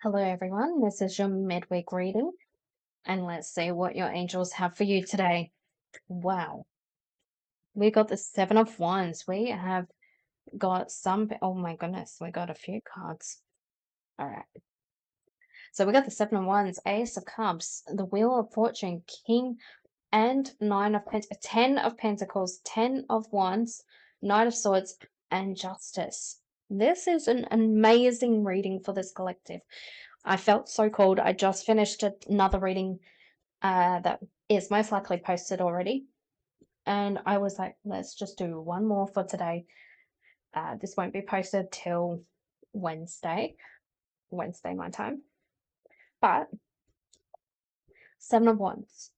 Hello, everyone. This is your midweek reading, and let's see what your angels have for you today. Wow, we got the Seven of Wands. We have got oh my goodness, we got a few cards. All right. So we got the Seven of Wands, Ace of Cups, the Wheel of Fortune, King, and Nine of Pentacles, Ten of Pentacles, Ten of Wands, Knight of Swords, and Justice. This is an amazing reading for this collective. I felt so called. I just finished another reading that is most likely posted already. And I was like, let's just do one more for today. This won't be posted till Wednesday my time. But Seven of Wands.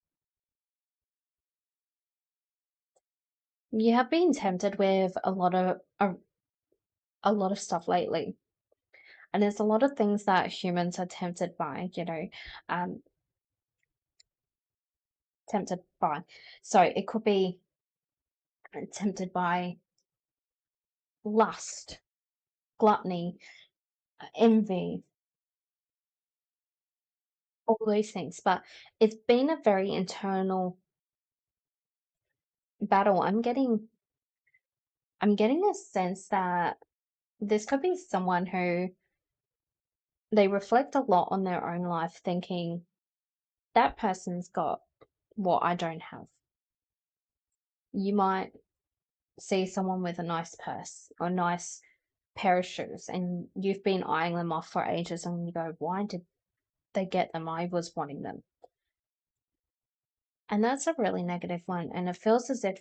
You have been tempted with a lot of stuff lately. And there's a lot of things that humans are tempted by, um, tempted by. So it could be tempted by lust, gluttony, envy, all those things. But it's been a very internal battle. I'm getting a sense that this could be someone who they reflect a lot on their own life, thinking that person's got what I don't have. You might see someone with a nice purse or nice pair of shoes, and you've been eyeing them off for ages, and you go, why did they get them? I was wanting them. And that's a really negative one. And it feels as if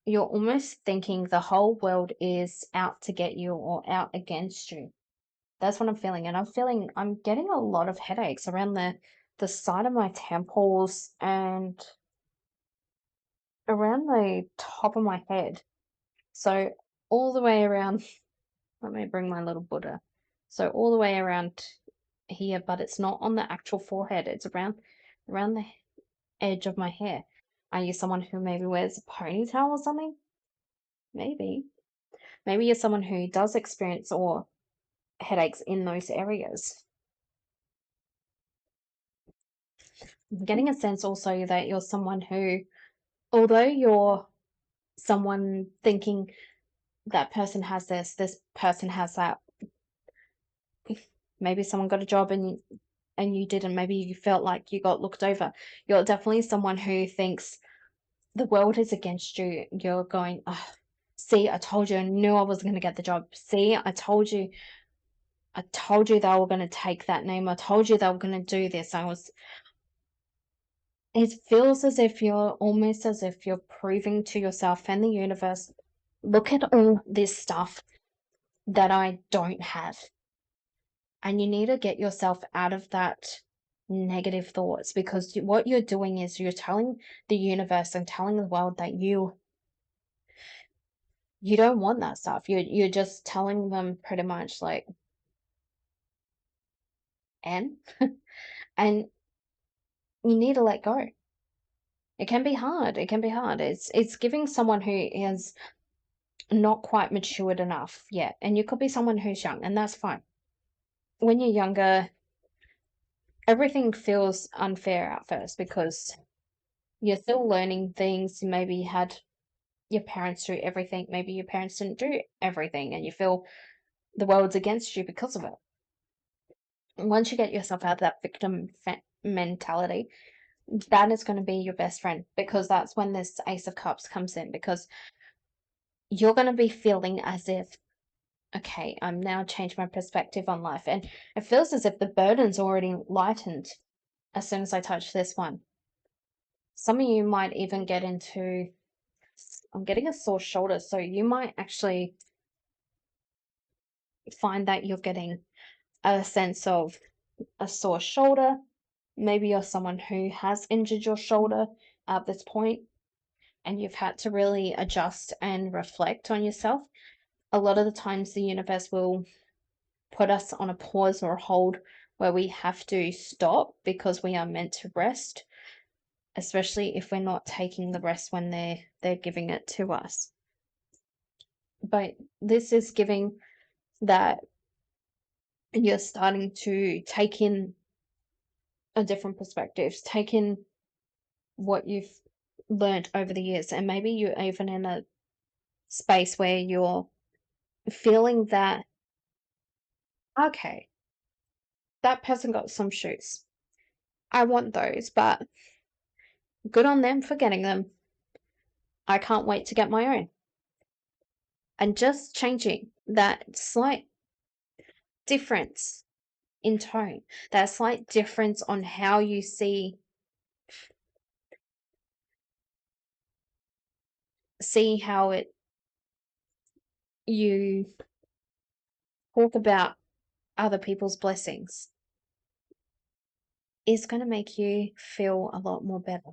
you're almost thinking the whole world is out to get you or out against you. That's what I'm feeling. And I'm getting a lot of headaches around the side of my temples and around the top of my head. So all the way around, let me bring my little Buddha. So all the way around here, but it's not on the actual forehead. It's around the edge of my hair. Are you someone who maybe wears a ponytail or something? Maybe. Maybe you're someone who does experience or headaches in those areas. I'm getting a sense also that you're someone who, although you're someone thinking that person has this person has that, maybe someone got a job and you didn't, maybe you felt like you got looked over. You're definitely someone who thinks the world is against you. You're going, oh, see, I told you, I knew I wasn't going to get the job. See, I told you they were going to take that name. I told you they were going to do this. It feels as if you're proving to yourself and the universe, look at all this stuff that I don't have. And you need to get yourself out of that negative thoughts, because what you're doing is you're telling the universe and telling the world that you don't want that stuff. You're just telling them pretty much like, and and you need to let go. It can be hard. It can be hard. It's giving someone who is not quite matured enough yet. And you could be someone who's young, and that's fine. When you're younger, everything feels unfair at first because you're still learning things. Maybe you had your parents do everything. Maybe your parents didn't do everything, and you feel the world's against you because of it. Once you get yourself out of that victim mentality, that is going to be your best friend, because that's when this Ace of Cups comes in, because you're going to be feeling as if, okay, I'm now changed my perspective on life. And it feels as if the burden's already lightened as soon as I touch this one. Some of you might even get into, I'm getting a sore shoulder. So you might actually find that you're getting a sense of a sore shoulder. Maybe you're someone who has injured your shoulder at this point and you've had to really adjust and reflect on yourself. A lot of the times, the universe will put us on a pause or a hold where we have to stop because we are meant to rest, especially if we're not taking the rest when they're giving it to us. But this is giving that and you're starting to take in a different perspective, take in what you've learned over the years, and maybe you're even in a space where you're feeling that, okay, that person got some shoes. I want those, but good on them for getting them. I can't wait to get my own. And just changing that slight difference in tone, that slight difference on how you see how it you talk about other people's blessings is going to make you feel a lot more better.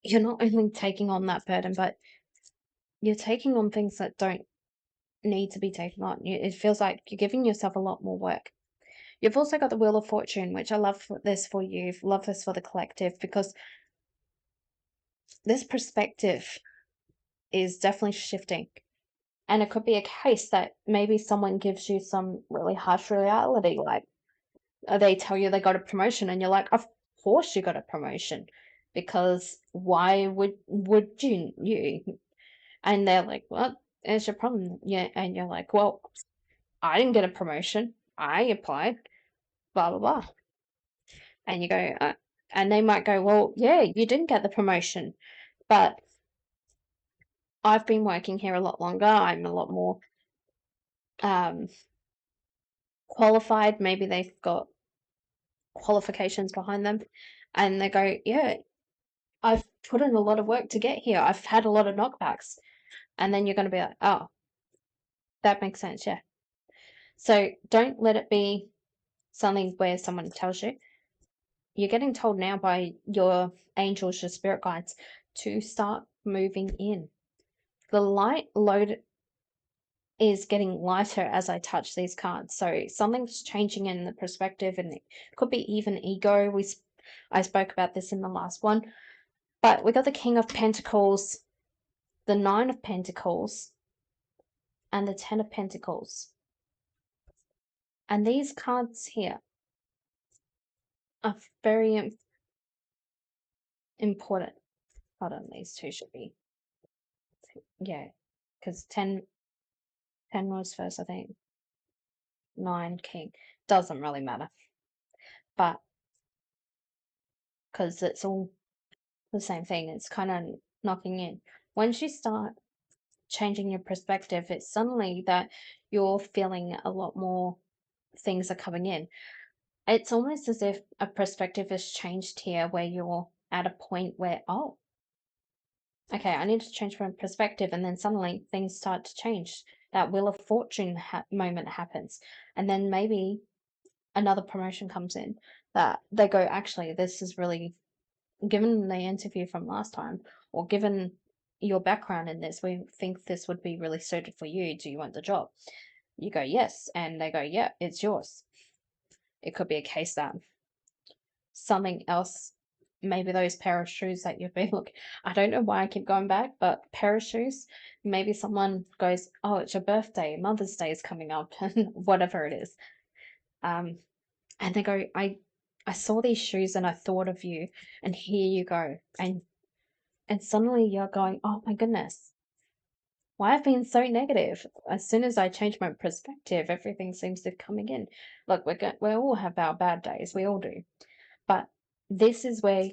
You're not only taking on that burden, but you're taking on things that don't need to be taken on. It feels like you're giving yourself a lot more work. You've also got the Wheel of Fortune, which I love this for you, love this for the collective, because this perspective is definitely shifting. And it could be a case that maybe someone gives you some really harsh reality, like they tell you they got a promotion, and you're like, of course you got a promotion, because why would you? And they're like, well, there's your problem. Yeah, and you're like, well, I didn't get a promotion. I applied, blah blah blah. And you go, and they might go, well, yeah, you didn't get the promotion, but I've been working here a lot longer. I'm a lot more um, qualified. Maybe they've got qualifications behind them, and they go, yeah, I've put in a lot of work to get here. I've had a lot of knockbacks. And then you're going to be like, oh, that makes sense. Yeah. So don't let it be something where someone tells you. You're getting told now by your angels, your spirit guides, to start moving in. The light load is getting lighter as I touch these cards. So something's changing in the perspective, and it could be even ego. I spoke about this in the last one. But we got the King of Pentacles, the Nine of Pentacles, and the Ten of Pentacles. And these cards here are very important. Hold on, these two should be, yeah, because 10 was first, I think. 9, King. Doesn't really matter. But because it's all the same thing, it's kind of knocking in. Once you start changing your perspective, it's suddenly that you're feeling a lot more things are coming in. It's almost as if a perspective has changed here where you're at a point where, oh, okay, I need to change my perspective. And then suddenly things start to change. That Wheel of Fortune moment happens. And then maybe another promotion comes in that they go, actually, this is really, given the interview from last time, or given your background in this, we think this would be really suited for you. Do you want the job? You go, yes. And they go, yeah, it's yours. It could be a case that something else, maybe those pair of shoes that you've been looking. I don't know why I keep going back, but pair of shoes, maybe someone goes, oh, it's your birthday, Mother's Day is coming up, and whatever it is. And they go, I saw these shoes and I thought of you, and here you go. And suddenly you're going, oh my goodness, why I've been so negative. As soon as I change my perspective, everything seems to be coming in. Look, we all have our bad days, we all do. But this is where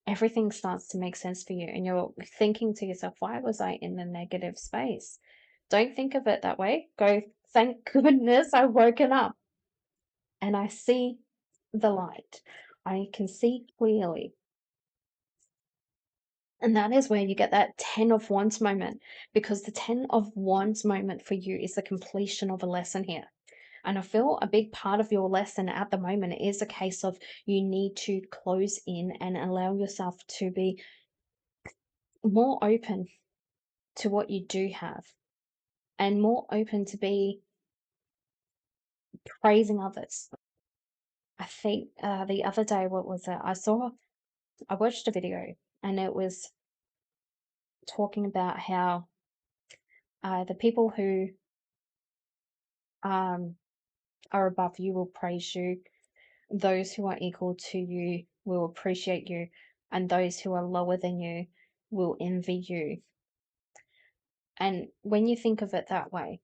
everything starts to make sense for you, and you're thinking to yourself, why was I in the negative space? Don't think of it that way. Go, thank goodness I've woken up and I see the light. I can see clearly. And that is where you get that 10 of Wands moment, because the 10 of Wands moment for you is the completion of a lesson here. And I feel a big part of your lesson at the moment is a case of you need to close in and allow yourself to be more open to what you do have, and more open to be praising others. I think the other day, what was it? I watched a video, and it was talking about how the people who are above you will praise you. Those who are equal to you will appreciate you, and those who are lower than you will envy you. And when you think of it that way,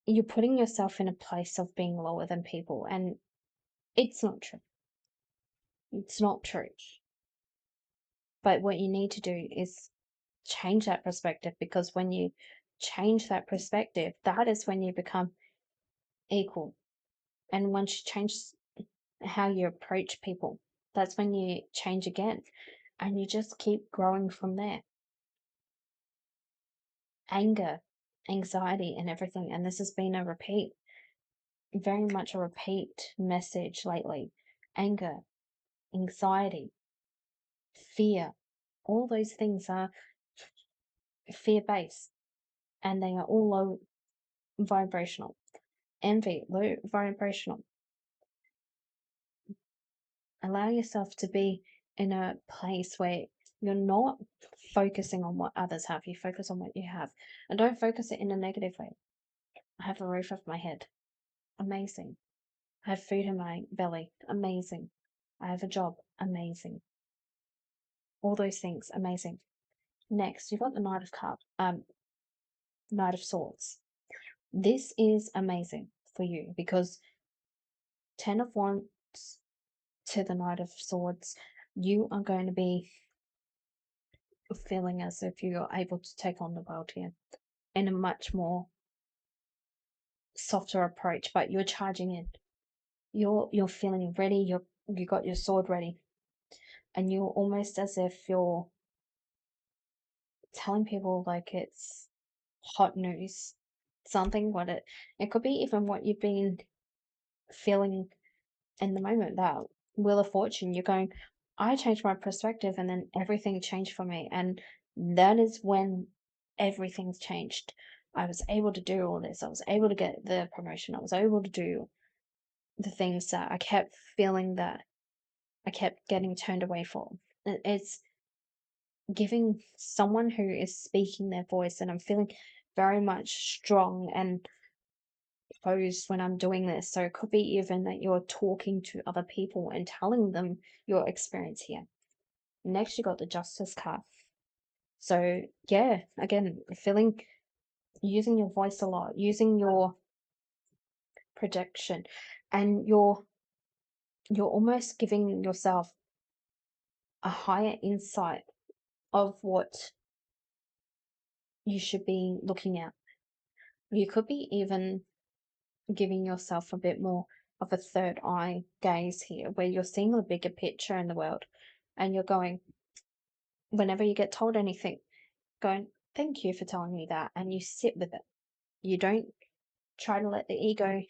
you're putting yourself in a place of being lower than people, and it's not true. It's not true. But what you need to do is change that perspective, because when you change that perspective, that is when you become equal. And once you change how you approach people, that's when you change again. And you just keep growing from there. Anger, anxiety, and everything. And this has been a repeat, very much a repeat message lately. Anger, anxiety, fear, all those things are fear based, and they are all low vibrational. Envy, low vibrational. Allow yourself to be in a place where you're not focusing on what others have, you focus on what you have. And don't focus it in a negative way. I have a roof over my head. Amazing. I have food in my belly. Amazing. I have a job. Amazing. All those things. Amazing. Next, you've got the Knight of Swords. This is amazing for you because 10 of Wands to the Knight of Swords, you are going to be feeling as if you're able to take on the world here in a much more softer approach, but you're charging in. You're feeling ready, you got your sword ready, and you're almost as if you're telling people like it's hot news. Something what it could be even what you've been feeling in the moment, that Wheel of Fortune, you're going, I changed my perspective and then everything changed for me. And that is when everything's changed. I was able to do all this. I was able to get the promotion. I was able to do the things that I kept feeling that I kept getting turned away from. It's giving someone who is speaking their voice, and I'm feeling very much strong and posed when I'm doing this. So it could be even that you're talking to other people and telling them your experience here. Next, you got the Justice card. So yeah, again, feeling using your voice a lot, using your projection, and you're almost giving yourself a higher insight of what you should be looking at. You could be even giving yourself a bit more of a third eye gaze here, where you're seeing the bigger picture in the world, and you're going, whenever you get told anything, going, thank you for telling me that, and you sit with it. You don't try to let the ego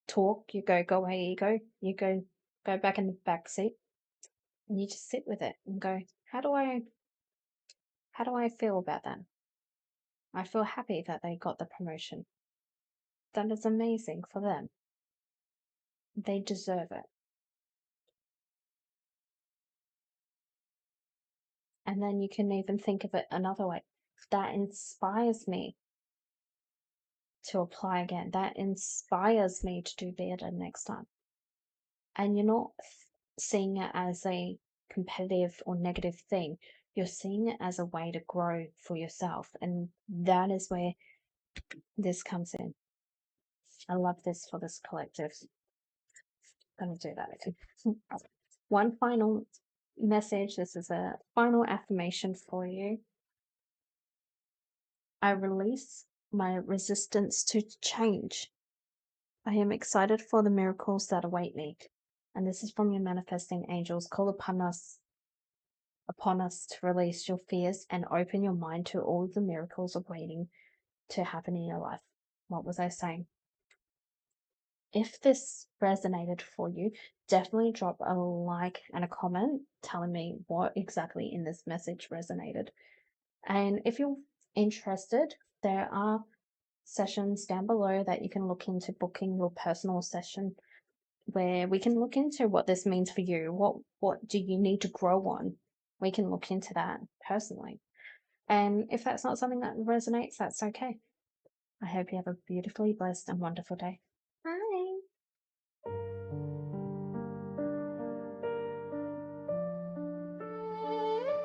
talk. You go away, ego. You go back in the back seat, and you just sit with it and go, how do I feel about that? I feel happy that they got the promotion. That is amazing for them. They deserve it. And then you can even think of it another way. That inspires me to apply again. That inspires me to do better next time. And you're not seeing it as a competitive or negative thing. You're seeing it as a way to grow for yourself. And that is where this comes in. I love this for this collective. I'm going to do that. One final message. This is a final affirmation for you. I release my resistance to change. I am excited for the miracles that await me. And this is from your manifesting angels. Call upon us to release your fears and open your mind to all the miracles awaiting to happen in your life. What was I saying? If this resonated for you, definitely drop a like and a comment telling me what exactly in this message resonated. And if you're interested, there are sessions down below that you can look into booking your personal session, where we can look into what this means for you. What do you need to grow on? We can look into that personally. And if that's not something that resonates, that's okay. I hope you have a beautifully blessed and wonderful day. Bye.